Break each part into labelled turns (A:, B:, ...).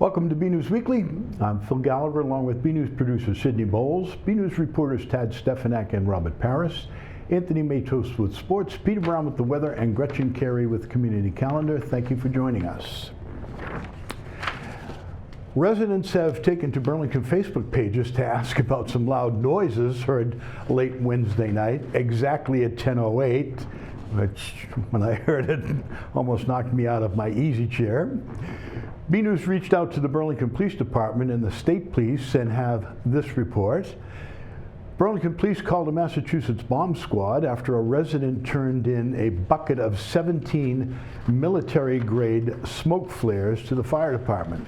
A: Welcome to BNEWS Weekly. I'm Phil Gallagher along with BNEWS producer Sydney Bowles, BNEWS reporters Tad Stefanak and Robert Paris, Anthony Matos with sports, Peter Brown with the weather, and Gretchen Carey with community calendar. Thank you for joining us. Residents have taken to Burlington Facebook pages to ask about some loud noises heard late Wednesday night, exactly at 10:08, which when I heard it almost knocked me out of my easy chair. BNews reached out to the Burlington Police Department and the state police and have this report. Burlington Police called a Massachusetts bomb squad after a resident turned in a bucket of 17 military-grade smoke flares to the fire department.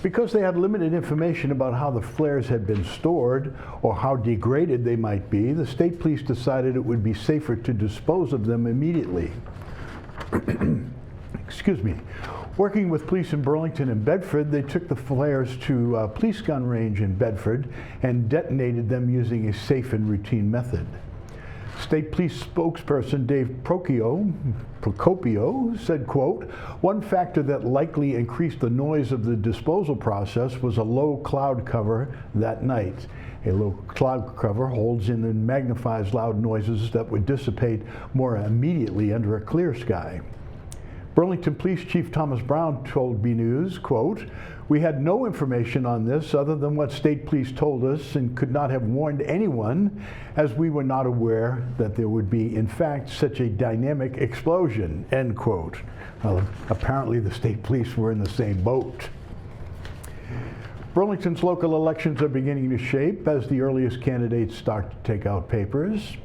A: Because they had limited information about how the flares had been stored or how degraded they might be, the state police decided it would be safer to dispose of them immediately. Excuse me. Working with police in Burlington and Bedford, they took the flares to a police gun range in Bedford and detonated them using a safe and routine method. State Police spokesperson Dave Procopio said, quote, "One factor that likely increased the noise of the disposal process was a low cloud cover that night. A low cloud cover holds in and magnifies loud noises that would dissipate more immediately under a clear sky." Burlington Police Chief Thomas Brown told BNews, quote, "We had no information on this other than what state police told us and could not have warned anyone as we were not aware that there would be, in fact, such a dynamic explosion," end quote. Well, apparently the state police were in the same boat. Burlington's local elections are beginning to shape as the earliest candidates start to take out papers.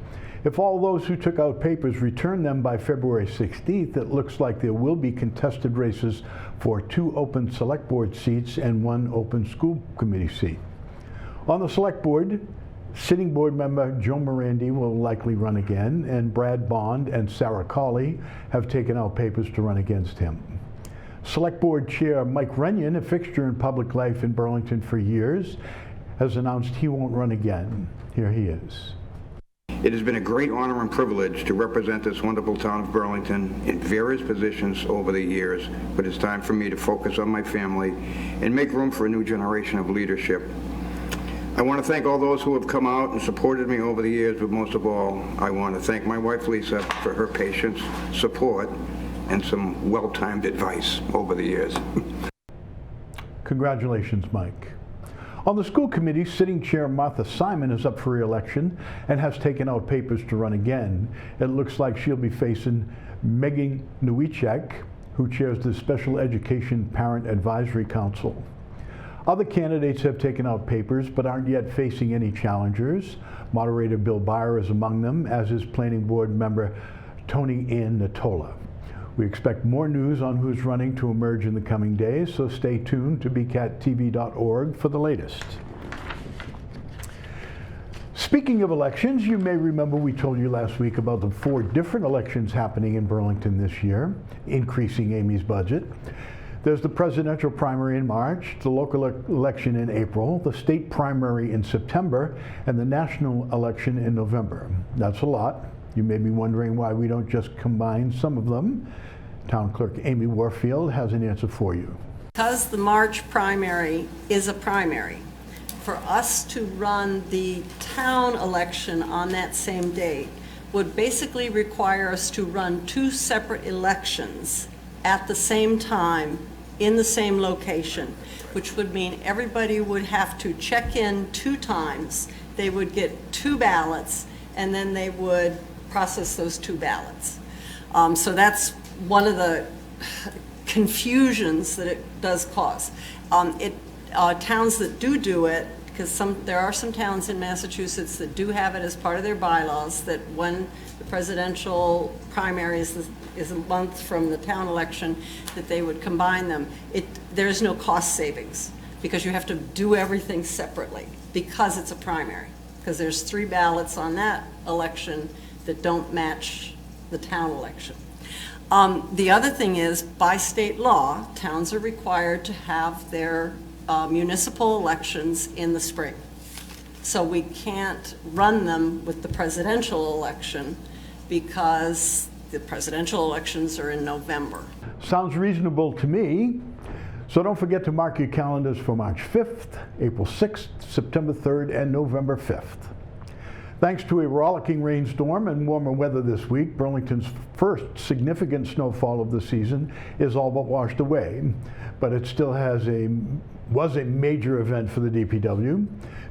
A: If all those who took out papers return them by February 16th, it looks like there will be contested races for 2 open select board seats and 1 open school committee seat. On the select board, sitting board member Joe Morandi will likely run again, and Brad Bond and Sarah Cawley have taken out papers to run against him. Select board chair Mike Runyon, a fixture in public life in Burlington for years, has announced he won't run again. Here he is.
B: It has been a great honor and privilege to represent this wonderful town of Burlington in various positions over the years, but it's time for me to focus on my family and make room for a new generation of leadership. I want to thank all those who have come out and supported me over the years, but most of all, I want to thank my wife Lisa for her patience, support, and some well-timed advice over the years.
A: Congratulations, Mike. On the school committee, sitting chair Martha Simon is up for re-election and has taken out papers to run again. It looks like she'll be facing Megan Nowicek, who chairs the Special Education Parent Advisory Council. Other candidates have taken out papers but aren't yet facing any challengers. Moderator Bill Byer is among them, as is Planning Board member Tony Ann Natola. We expect more news on who's running to emerge in the coming days, so stay tuned to bcattv.org for the latest. Speaking of elections, you may remember we told you last week about the 4 different elections happening in Burlington this year, increasing Amy's budget. There's the presidential primary in March, the local election in April, the state primary in September, and the national election in November. That's a lot. You may be wondering why we don't just combine some of them. Town Clerk Amy Warfield has an answer for you.
C: Because the March primary is a primary, for us to run the town election on that same date would basically require us to run 2 separate elections at the same time in the same location, which would mean everybody would have to check in 2 times. They would get 2 ballots, and then they would process those 2 ballots. So that's one of the confusions that it does cause. Towns that do it, because there are some towns in Massachusetts that do have it as part of their bylaws, that when the presidential primary is a month from the town election, that they would combine them. There's no cost savings because you have to do everything separately because it's a primary, because there's 3 ballots on that election that don't match the town election. The other thing is, by state law, towns are required to have their municipal elections in the spring. So we can't run them with the presidential election because the presidential elections are in November.
A: Sounds reasonable to me. So don't forget to mark your calendars for March 5th, April 6th, September 3rd, and November 5th. Thanks to a rollicking rainstorm and warmer weather this week, Burlington's first significant snowfall of the season is all but washed away, but it still was a major event for the DPW.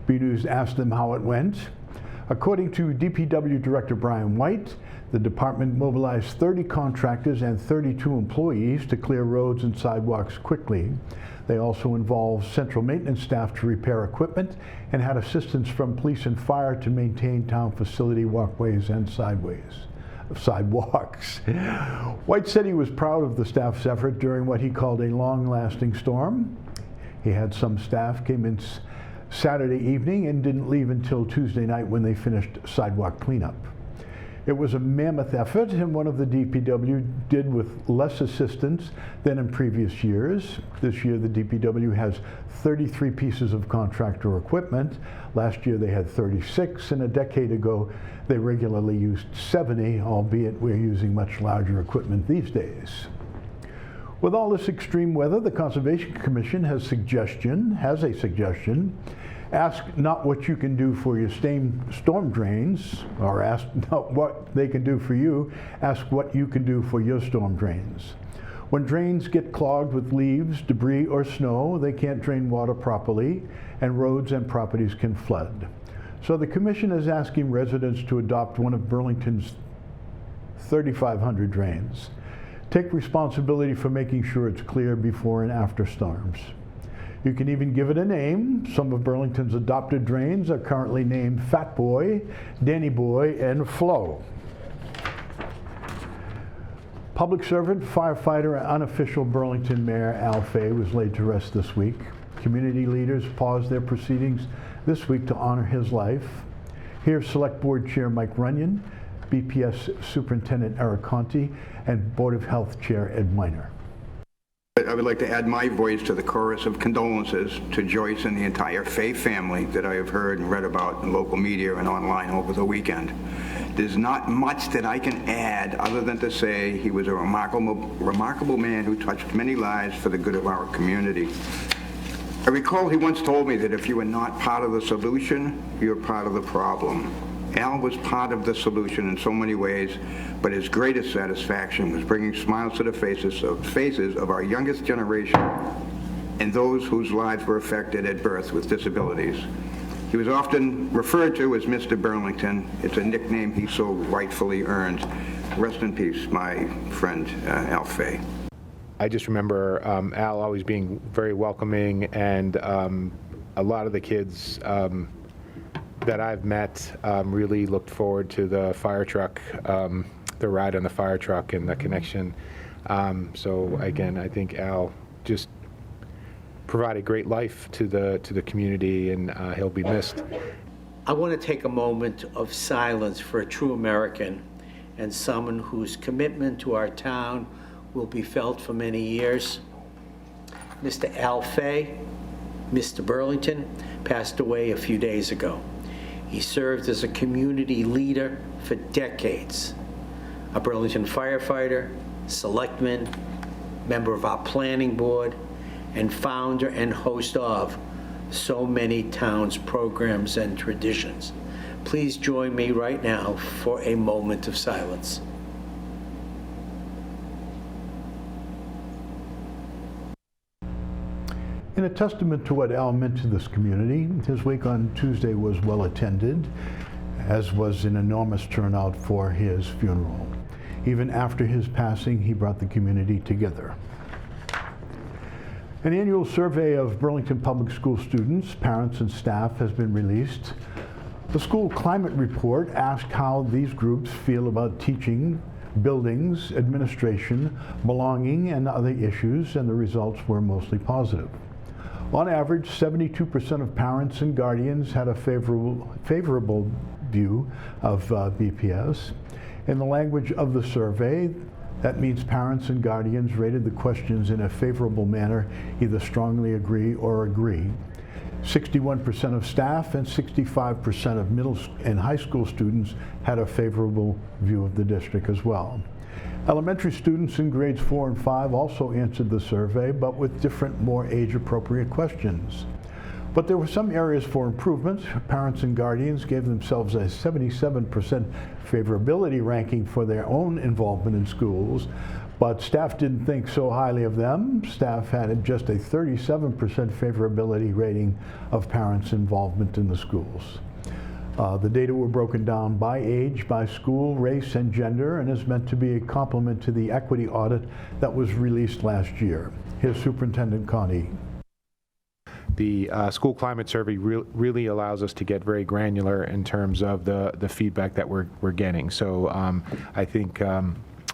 A: BNews asked them how it went. According to DPW Director Brian White, the department mobilized 30 contractors and 32 employees to clear roads and sidewalks quickly. They also involved central maintenance staff to repair equipment and had assistance from police and fire to maintain town facility walkways and sidewalks. White said he was proud of the staff's effort during what he called a long-lasting storm. He had some staff came in Saturday evening and didn't leave until Tuesday night when they finished sidewalk cleanup. It was a mammoth effort, and one of the DPW did with less assistance than in previous years. This year, the DPW has 33 pieces of contractor equipment. Last year, they had 36, and a decade ago, they regularly used 70, albeit we're using much larger equipment these days. With all this extreme weather, the Conservation Commission has a suggestion. Ask not what you can do for your storm drains, or ask not what they can do for you, ask what you can do for your storm drains. When drains get clogged with leaves, debris, or snow, they can't drain water properly, and roads and properties can flood. So the Commission is asking residents to adopt one of Burlington's 3,500 drains. Take responsibility for making sure it's clear before and after storms. You can even give it a name. Some of Burlington's adopted drains are currently named Fat Boy, Danny Boy, and Flo. Public servant, firefighter, and unofficial Burlington Mayor Al Fay was laid to rest this week. Community leaders paused their proceedings this week to honor his life. Here's Select Board Chair Mike Runyon, BPS Superintendent Eric Conti, and Board of Health Chair Ed Miner.
B: I would like to add my voice to the chorus of condolences to Joyce and the entire Fay family that I have heard and read about in local media and online over the weekend. There's not much that I can add other than to say he was a remarkable man who touched many lives for the good of our community. I recall he once told me that if you are not part of the solution, you're part of the problem. Al was part of the solution in so many ways, but his greatest satisfaction was bringing smiles to the faces of our youngest generation and those whose lives were affected at birth with disabilities. He was often referred to as Mr. Burlington. It's a nickname he so rightfully earned. Rest in peace, my friend Al Fay.
D: I just remember Al always being very welcoming, and a lot of the kids that I've met really looked forward to the fire truck, the ride on the fire truck and the connection. So again, I think Al just provided great life to the community, and he'll be missed.
E: I want to take a moment of silence for a true American and someone whose commitment to our town will be felt for many years. Mr. Al Fay, Mr. Burlington, passed away a few days ago. He served as a community leader for decades, a Burlington firefighter, selectman, member of our planning board, and founder and host of so many towns' programs and traditions. Please join me right now for a moment of silence.
A: In a testament to what Al meant to this community, his wake on Tuesday was well attended, as was an enormous turnout for his funeral. Even after his passing, he brought the community together. An annual survey of Burlington Public School students, parents, and staff has been released. The school climate report asked how these groups feel about teaching, buildings, administration, belonging, and other issues, and the results were mostly positive. On average, 72% of parents and guardians had a favorable view of BPS. In the language of the survey, that means parents and guardians rated the questions in a favorable manner, either strongly agree or agree. 61% of staff and 65% of middle and high school students had a favorable view of the district as well. Elementary students in grades 4 and 5 also answered the survey, but with different, more age-appropriate questions. But there were some areas for improvement. Parents and guardians gave themselves a 77% favorability ranking for their own involvement in schools, but staff didn't think so highly of them. Staff had just a 37% favorability rating of parents' involvement in the schools. The data were broken down by age, by school, race, and gender, and is meant to be a complement to the equity audit that was released last year. Here's Superintendent Connie.
D: The school climate survey really allows us to get very granular in terms of the feedback that we're getting. So I think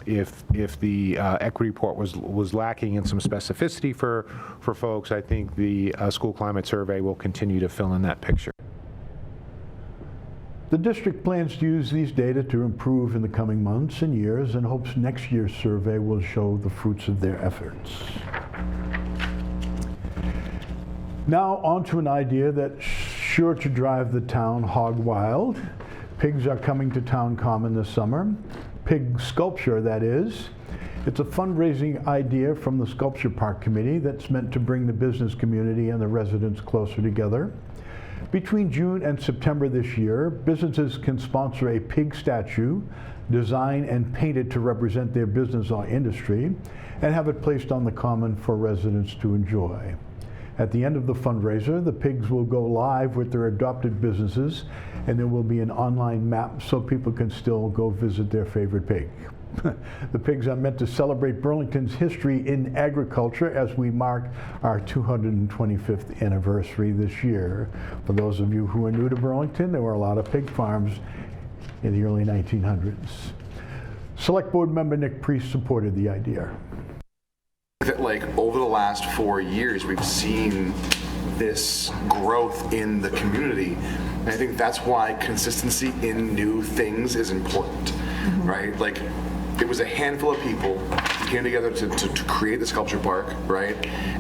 D: if the equity report was lacking in some specificity for folks, I think the school climate survey will continue to fill in that picture.
A: The district plans to use these data to improve in the coming months and years, and hopes next year's survey will show the fruits of their efforts. Now on to an idea that's sure to drive the town hog wild. Pigs are coming to Town Common this summer. Pig sculpture, that is. It's a fundraising idea from the Sculpture Park Committee that's meant to bring the business community and the residents closer together. Between June and September this year, businesses can sponsor a pig statue, design and paint it to represent their business or industry, and have it placed on the common for residents to enjoy. At the end of the fundraiser, the pigs will go live with their adopted businesses, and there will be an online map so people can still go visit their favorite pig. The pigs are meant to celebrate Burlington's history in agriculture as we mark our 225th anniversary this year. For those of you who are new to Burlington, there were a lot of pig farms in the early 1900s. Select Board Member Nick Priest supported the idea.
F: That over the last 4 years, we've seen this growth in the community. And I think that's why consistency in new things is important, right? It was a handful of people who came together to create the sculpture park, right?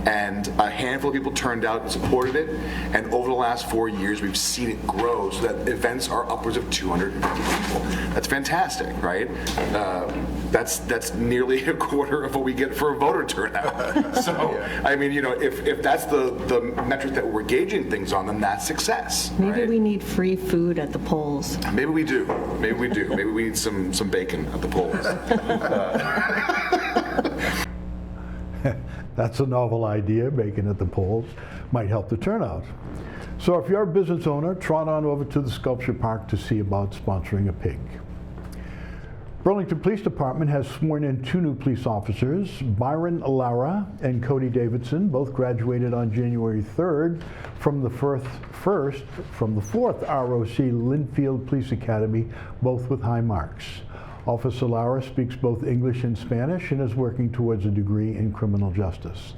F: And a handful of people turned out and supported it. And over the last 4 years, we've seen it grow so that events are upwards of 250 people. That's fantastic, right? That's nearly a quarter of what we get for a voter turnout. So, I mean, if that's the metric that we're gauging things on, then that's success.
G: Maybe
F: right?
G: we need free food at the polls.
F: Maybe we do. Maybe we do. Maybe we need some bacon at the polls.
A: That's a novel idea. Bacon at the polls might help the turnout. So if you're a business owner, trot on over to the Sculpture Park to see about sponsoring a pig. Burlington Police Department has sworn in 2 new police officers, Byron Lara and Cody Davidson. Both graduated on January 3rd from the 4th ROC Linfield Police Academy, both with high marks. Officer Lara speaks both English and Spanish and is working towards a degree in criminal justice.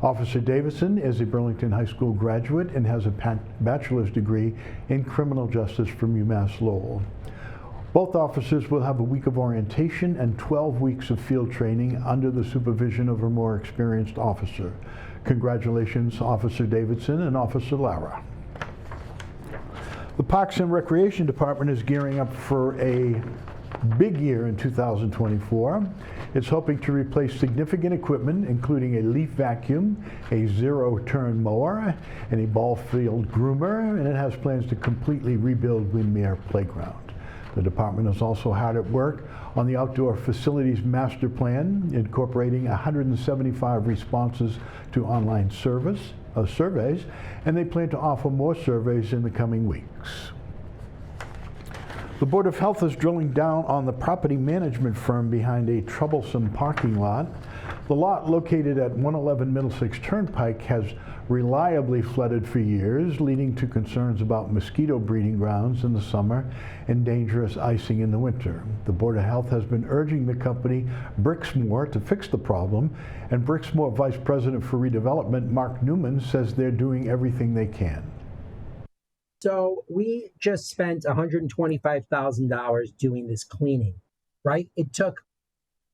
A: Officer Davidson is a Burlington High School graduate and has a bachelor's degree in criminal justice from UMass Lowell. Both officers will have a week of orientation and 12 weeks of field training under the supervision of a more experienced officer. Congratulations, Officer Davidson and Officer Lara. The Parks and Recreation Department is gearing up for a big year in 2024. It's hoping to replace significant equipment, including a leaf vacuum, a zero-turn mower, and a ball field groomer, and it has plans to completely rebuild Windmere Playground. The department is also hard at work on the outdoor facilities master plan, incorporating 175 responses to online surveys, and they plan to offer more surveys in the coming weeks. The Board of Health is drilling down on the property management firm behind a troublesome parking lot. The lot, located at 111 Middlesex Turnpike, has reliably flooded for years, leading to concerns about mosquito breeding grounds in the summer and dangerous icing in the winter. The Board of Health has been urging the company Brixmor to fix the problem, and Brixmor Vice President for Redevelopment Mark Newman says they're doing everything they can.
H: So we just spent $125,000 doing this cleaning, right? It took,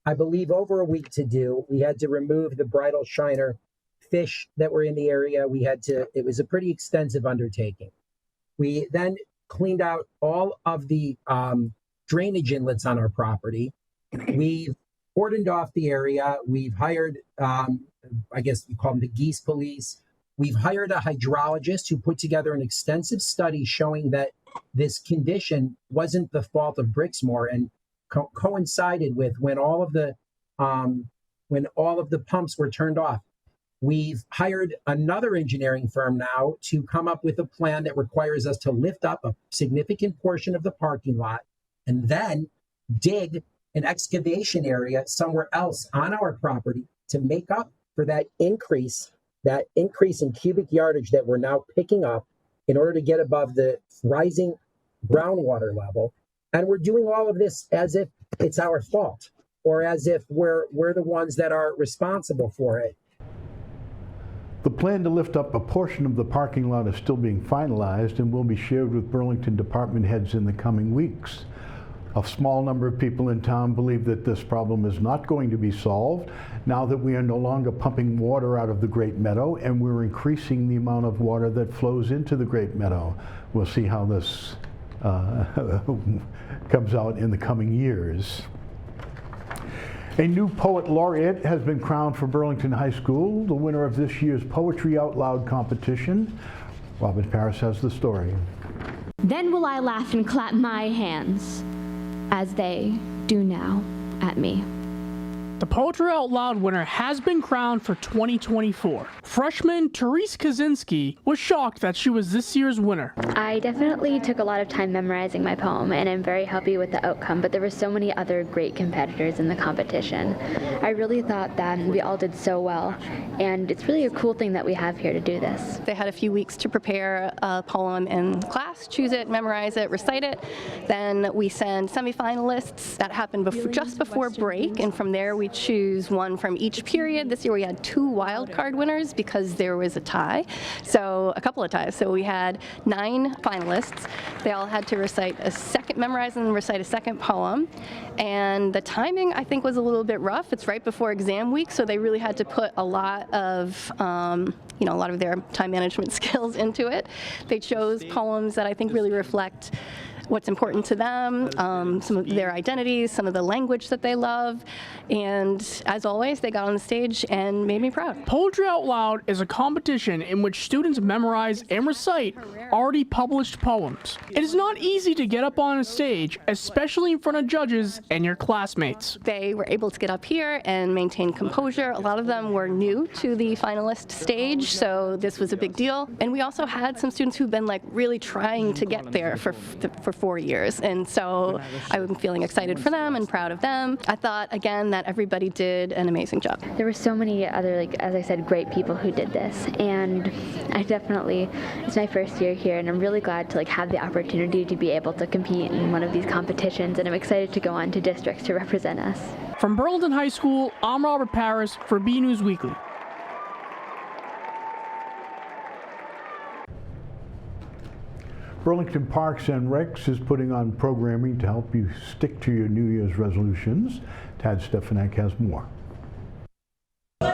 H: I believe, over a week to do. We had to remove the bridal shiner fish that were in the area. It was a pretty extensive undertaking. We then cleaned out all of the drainage inlets on our property. We cordoned off the area. We've hired, I guess you call them the geese police. We've hired a hydrologist who put together an extensive study showing that this condition wasn't the fault of Brixmor and coincided with when all of the pumps were turned off. We've hired another engineering firm now to come up with a plan that requires us to lift up a significant portion of the parking lot and then dig an excavation area somewhere else on our property to make up for that increase in cubic yardage that we're now picking up in order to get above the rising groundwater level. And we're doing all of this as if it's our fault or as if we're the ones that are responsible for it.
A: The plan to lift up a portion of the parking lot is still being finalized and will be shared with Burlington department heads in the coming weeks. A small number of people in town believe that this problem is not going to be solved now that we are no longer pumping water out of the Great Meadow and we're increasing the amount of water that flows into the Great Meadow. We'll see how this comes out in the coming years. A new poet laureate has been crowned for Burlington High School, the winner of this year's Poetry Out Loud competition. Robert Paris has the story.
I: Then will I laugh and clap my hands, as they do now at me.
J: The Poetry Out Loud winner has been crowned for 2024. Freshman Therese Kaczynski was shocked that she was this year's winner.
I: I definitely took a lot of time memorizing my poem, and I'm very happy with the outcome, but there were so many other great competitors in the competition. I really thought that we all did so well, and it's really a cool thing that we have here to do this.
K: They had a few weeks to prepare a poem in class, choose it, memorize it, recite it. Then we send semifinalists. That happened just before break, and from there we choose one from each period. This year we had 2 wild card winners because there was a tie, so a couple of ties. So we had 9 finalists. They all had to memorize and recite a second poem. And the timing, I think, was a little bit rough. It's right before exam week, so they really had to put a lot of their time management skills into it. They chose poems that I think really reflect what's important to them, some of their identities, some of the language that they love, and as always, they got on the stage and made me proud.
J: Poetry Out Loud is a competition in which students memorize and recite already published poems. It is not easy to get up on a stage, especially in front of judges and your classmates.
K: They were able to get up here and maintain composure. A lot of them were new to the finalist stage, so this was a big deal. And we also had some students who've been really trying to get there for 4 years, and so I'm feeling excited for them and proud of them. I thought, again, that everybody did an amazing job.
I: There were so many other, as I said, great people who did this, and it's my first year here, and I'm really glad to have the opportunity to be able to compete in one of these competitions, and I'm excited to go on to districts to represent us.
J: From Burlington High School, I'm Robert Paris for BNEWS Weekly.
A: Burlington Parks and Recs is putting on programming to help you stick to your New Year's resolutions. Tad Stefanek has more.
L: The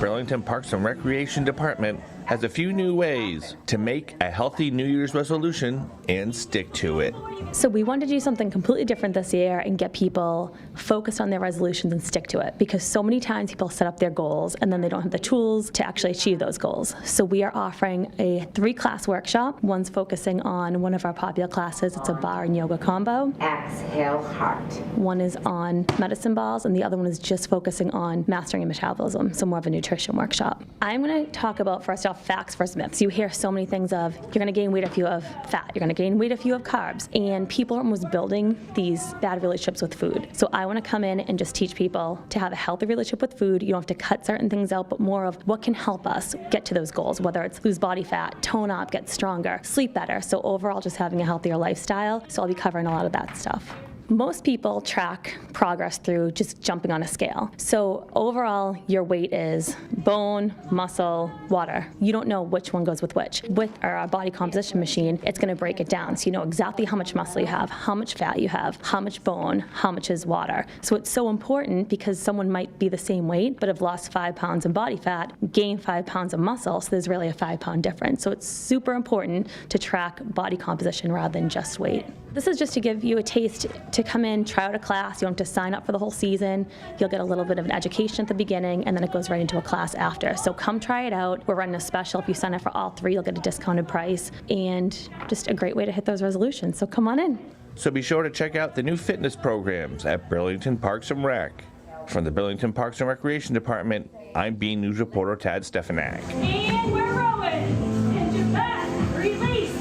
L: Burlington Parks and Recreation Department has a few new ways to make a healthy New Year's resolution and stick to it.
M: So we wanted to do something completely different this year and get people focused on their resolutions and stick to it, because so many times people set up their goals and then they don't have the tools to actually achieve those goals. So we are offering a 3-class workshop. One's focusing on one of our popular classes. It's a bar and yoga combo.
N: Exhale, heart.
M: One is on medicine balls, and the other one is just focusing on mastering your metabolism, so more of a nutrition workshop. I'm going to talk about, first off, facts versus myths. You hear so many things of, you're going to gain weight if you have fat, you're going to gain weight if you have carbs, and people are almost building these bad relationships with food. So I want to come in and just teach people to have a healthy relationship with food. You don't have to cut certain things out, but more of what can help us get to those goals, whether it's lose body fat, tone up, get stronger, sleep better. So overall, just having a healthier lifestyle. So I'll be covering a lot of that stuff. Most people track progress through just jumping on a scale. So overall, your weight is bone, muscle, water. You don't know which one goes with which. With our body composition machine, it's going to break it down. So you know exactly how much muscle you have, how much fat you have, how much bone, how much is water. So it's so important because someone might be the same weight, but have lost 5 pounds in body fat, gained 5 pounds of muscle, so there's really a 5-pound difference. So it's super important to track body composition rather than just weight. This is just to give you a taste to come in, try out a class. You don't have to sign up for the whole season. You'll get a little bit of an education at the beginning, and then it goes right into a class after. So come try it out. We're running a special. If you sign up for all 3, you'll get a discounted price, and just a great way to hit those resolutions. So come on in.
L: So be sure to check out the new fitness programs at Burlington Parks and Rec. From the Burlington Parks and Recreation Department, I'm BNEWS reporter Tad Stefanak.
N: And we're rolling. Into back. Release.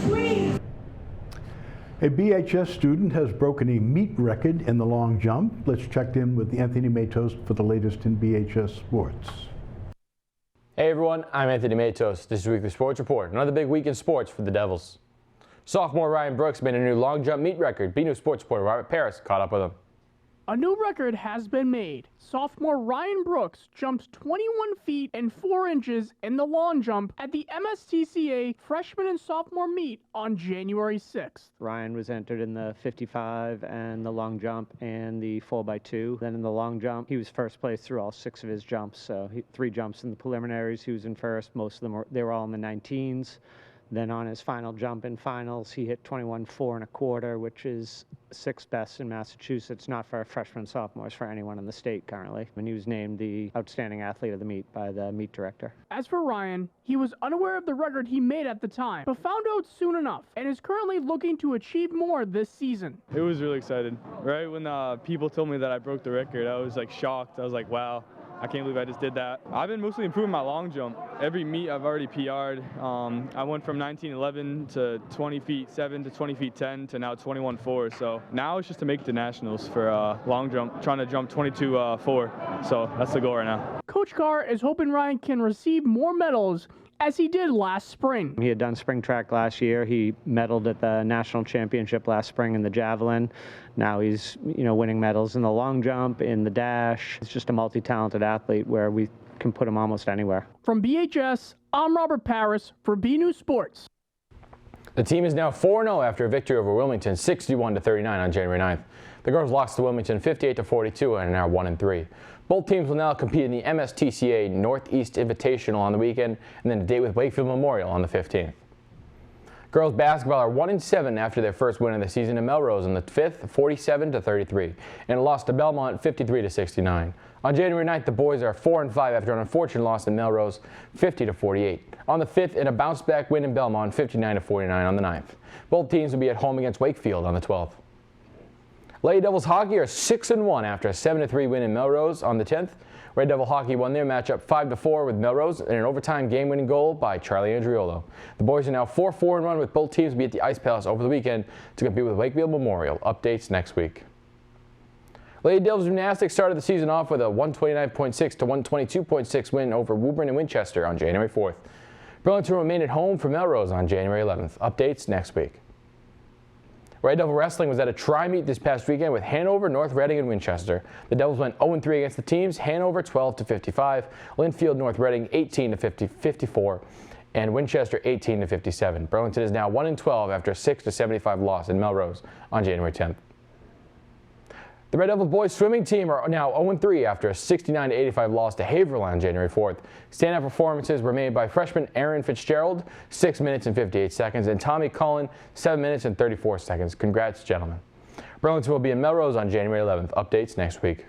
N: Squeeze.
A: A BHS student has broken a meet record in the long jump. Let's check in with Anthony Matos for the latest in BHS sports.
O: Hey everyone, I'm Anthony Matos. This is your weekly sports report. Another big week in sports for the Devils. Sophomore Ryan Brooks made a new long jump meet record. BNEWS sports reporter Robert Paris caught up with him.
J: A new record has been made. Sophomore Ryan Brooks jumped 21 feet and 4 inches in the long jump at the MSTCA freshman and sophomore meet on January 6th.
P: Ryan was entered in the 55 and the long jump and the 4x2. Then in the long jump, he was first place through all 6 of his jumps. So 3 jumps in the preliminaries, he was in first. Most of them they were all in the 19s. Then on his final jump in finals, he hit 21.4 1/4, which is 6th best in Massachusetts, not for freshmen and sophomores, for anyone in the state currently. And he was named the outstanding athlete of the meet by the meet director.
J: As for Ryan, he was unaware of the record he made at the time, but found out soon enough and is currently looking to achieve more this season.
Q: It was really exciting. Right when people told me that I broke the record, I was like shocked. I was like, wow. I can't believe I just did that. I've been mostly improving my long jump. Every meet I've already PR'd. I went from 19.11 to 20 feet 7 to 20 feet 10 to now 21.4. So now it's just to make the nationals for long jump, trying to jump 22.4. So that's the goal right now.
J: Coach Carr is hoping Ryan can receive more medals as he did last spring.
P: He had done spring track last year. He medaled at the national championship last spring in the javelin. Now he's, winning medals in the long jump, in the dash. He's just a multi-talented athlete where we can put him almost anywhere.
J: From BHS, I'm Robert Paris for BNEWS Sports.
O: The team is now 4-0 after a victory over Wilmington 61-39 on January 9th. The girls lost to Wilmington 58-42 and are now 1-3. Both teams will now compete in the MSTCA Northeast Invitational on the weekend and then a date with Wakefield Memorial on the 15th. Girls basketball are 1-7 after their first win of the season in Melrose on the 5th, 47-33, and a loss to Belmont 53-69. On January 9th, the boys are 4-5 after an unfortunate loss in Melrose 50-48. On the 5th, in a bounce-back win in Belmont 59-49 on the 9th. Both teams will be at home against Wakefield on the 12th. Lady Devils hockey are 6-1 after a 7-3 win in Melrose on the 10th. Red Devil hockey won their matchup 5-4 with Melrose in an overtime game-winning goal by Charlie Andriolo. The boys are now 4-4-1 with both teams be at the Ice Palace over the weekend to compete with Wakefield Memorial. Updates next week. Lady Devils gymnastics started the season off with a 129.6 to 122.6 win over Woburn and Winchester on January 4th. Burlington will remain at home for Melrose on January 11th. Updates next week. Red Devil Wrestling was at a tri-meet this past weekend with Hanover, North Reading, and Winchester. The Devils went 0-3 against the teams, Hanover 12-55, Linfield, North Reading 18-54, and Winchester 18-57. Burlington is now 1-12 after a 6-75 loss in Melrose on January 10th. The Red Devil boys swimming team are now 0-3 after a 69-85 loss to Haverhill on January 4th. Standout performances were made by freshman Aaron Fitzgerald, 6 minutes and 58 seconds, and Tommy Cullen, 7 minutes and 34 seconds. Congrats, gentlemen. Burlington will be in Melrose on January 11th. Updates next week.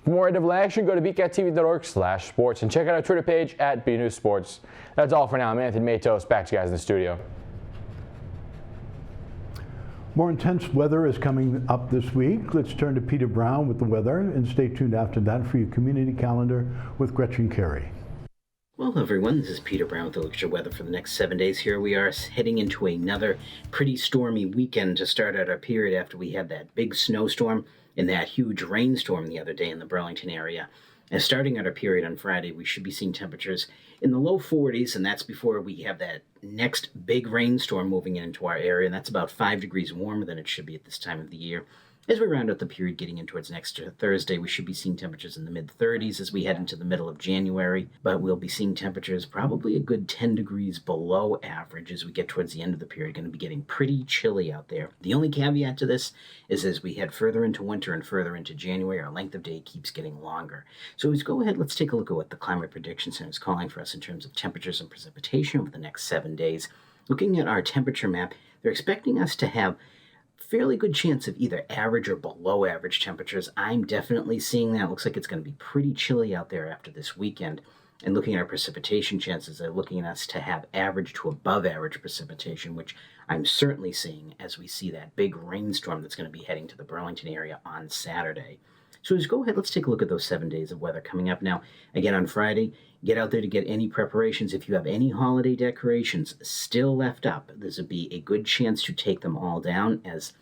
O: For more Red Devil action, go to beacattv.org/sports and check out our Twitter page at BNews Sports. That's all for now. I'm Anthony Matos. Back to you guys in the studio.
A: More intense weather is coming up this week. Let's turn to Peter Brown with the weather and stay tuned after that for your community calendar with Gretchen Carey.
R: Well, everyone, this is Peter Brown with the look at your weather for the next 7 days. Here we are heading into another pretty stormy weekend to start out our period after we had that big snowstorm and that huge rainstorm the other day in the Burlington area. And starting out our period on Friday, we should be seeing temperatures in the low 40s, and that's before we have that next big rainstorm moving into our area, and that's about 5 degrees warmer than it should be at this time of the year. As we round out the period getting in towards next Thursday, we should be seeing temperatures in the mid-30s as we head into the middle of January, but we'll be seeing temperatures probably a good 10 degrees below average as we get towards the end of the period. Going to be getting pretty chilly out there. The only caveat to this is as we head further into winter and further into January, our length of day keeps getting longer. So let's go ahead, let's take a look at what the Climate Prediction Center is calling for us in terms of temperatures and precipitation over the next 7 days. looking at our temperature map, they're expecting us to have fairly good chance of either average or below average temperatures. I'm definitely seeing that. It looks like it's going to be pretty chilly out there after this weekend. And looking at our precipitation chances, they're looking at us to have average to above average precipitation, which I'm certainly seeing as we see that big rainstorm that's going to be heading to the Burlington area on Saturday. So let's go ahead, let's take a look at those 7 days of weather coming up now. Again, on Friday, get out there to get any preparations. If you have any holiday decorations still left up, this would be a good chance to take them all down, as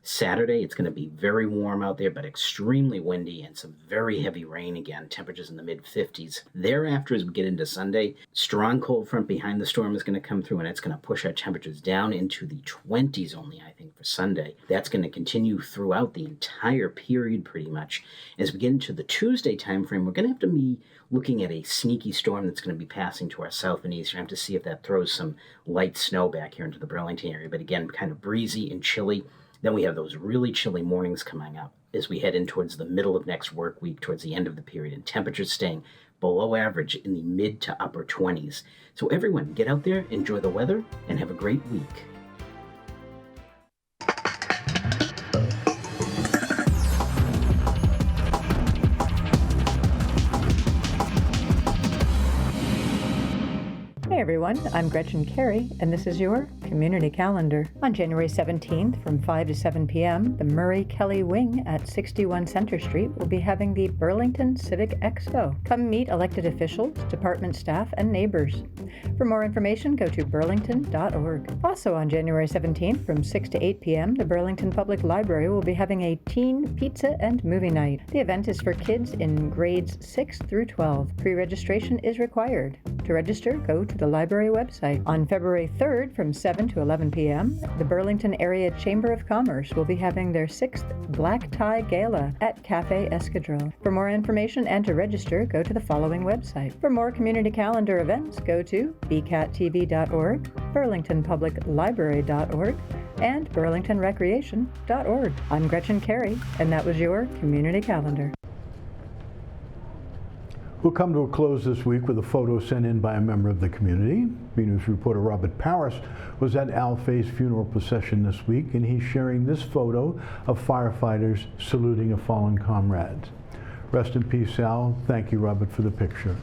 R: Saturday, it's going to be very warm out there, but extremely windy and some very heavy rain again, temperatures in the mid-50s. Thereafter, as we get into Sunday, strong cold front behind the storm is going to come through, and it's going to push our temperatures down into the 20s only, I think, for Sunday. That's going to continue throughout the entire period pretty much. As we get into the Tuesday time frame, we're going to have to be looking at a sneaky storm that's going to be passing to our south and east. We're going to have to see if that throws some light snow back here into the Burlington area, but again, kind of breezy and chilly. Then we have those really chilly mornings coming up as we head in towards the middle of next work week, towards the end of the period, and temperatures staying below average in the mid to upper 20s. So everyone, get out there, enjoy the weather, and have a great week.
S: Hey everyone, I'm Gretchen Carey, and this is your Community Calendar. On January 17th from 5 to 7 p.m., the Murray Kelly Wing at 61 Center Street will be having the Burlington Civic Expo. Come meet elected officials, department staff, and neighbors. For more information, go to burlington.org. Also on January 17th from 6 to 8 p.m., the Burlington Public Library will be having a teen pizza and movie night. The event is for kids in grades 6 through 12. Pre-registration is required. To register, go to the library website. On February 3rd from 7 to 11 p.m., the Burlington Area Chamber of Commerce will be having their 6th Black Tie Gala at Cafe Escadrille. For more information and to register, go to the following website. For more community calendar events, go to bcattv.org, burlingtonpubliclibrary.org, and burlingtonrecreation.org. I'm Gretchen Carey, and that was your Community Calendar.
A: We'll come to a close this week with a photo sent in by a member of the community. BNEWS reporter Robert Paris was at Al Fay's funeral procession this week, and he's sharing this photo of firefighters saluting a fallen comrade. Rest in peace, Al. Thank you, Robert, for the picture.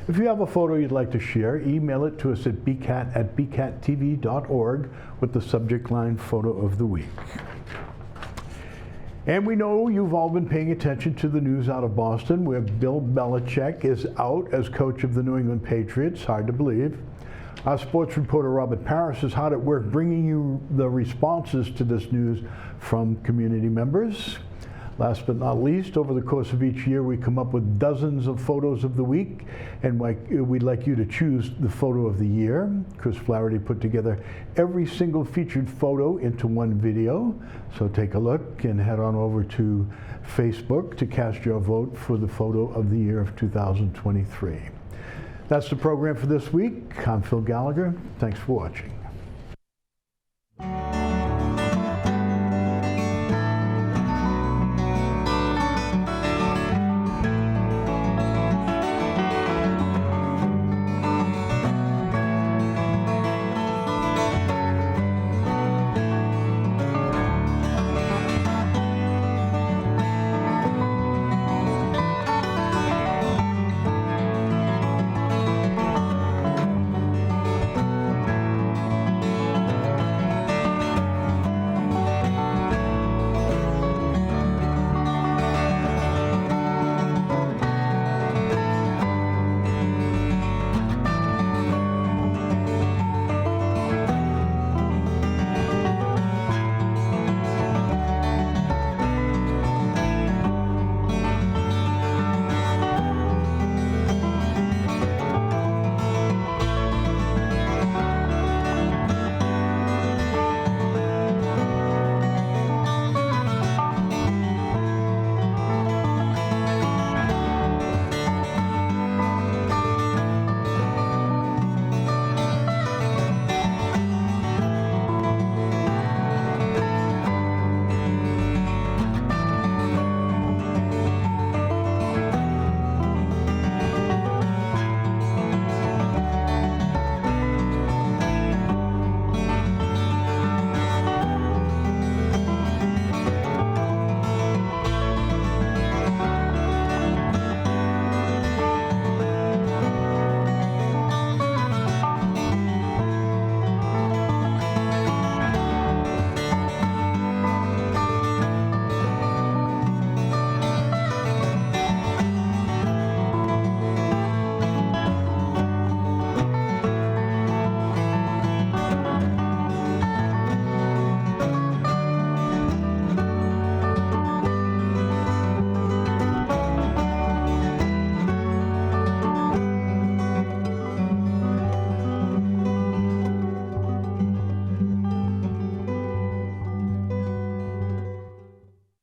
A: If you have a photo you'd like to share, email it to us at bcat@bcattv.org with the subject line Photo of the Week. And we know you've all been paying attention to the news out of Boston, where Bill Belichick is out as coach of the New England Patriots. Hard to believe. Our sports reporter Robert Paris is hard at work bringing you the responses to this news from community members. Last but not least, over the course of each year, we come up with dozens of photos of the week, and we'd like you to choose the photo of the year. Chris Flaherty put together every single featured photo into one video, so take a look and head on over to Facebook to cast your vote for the photo of the year of 2023. That's the program for this week. I'm Phil Gallagher. Thanks for watching.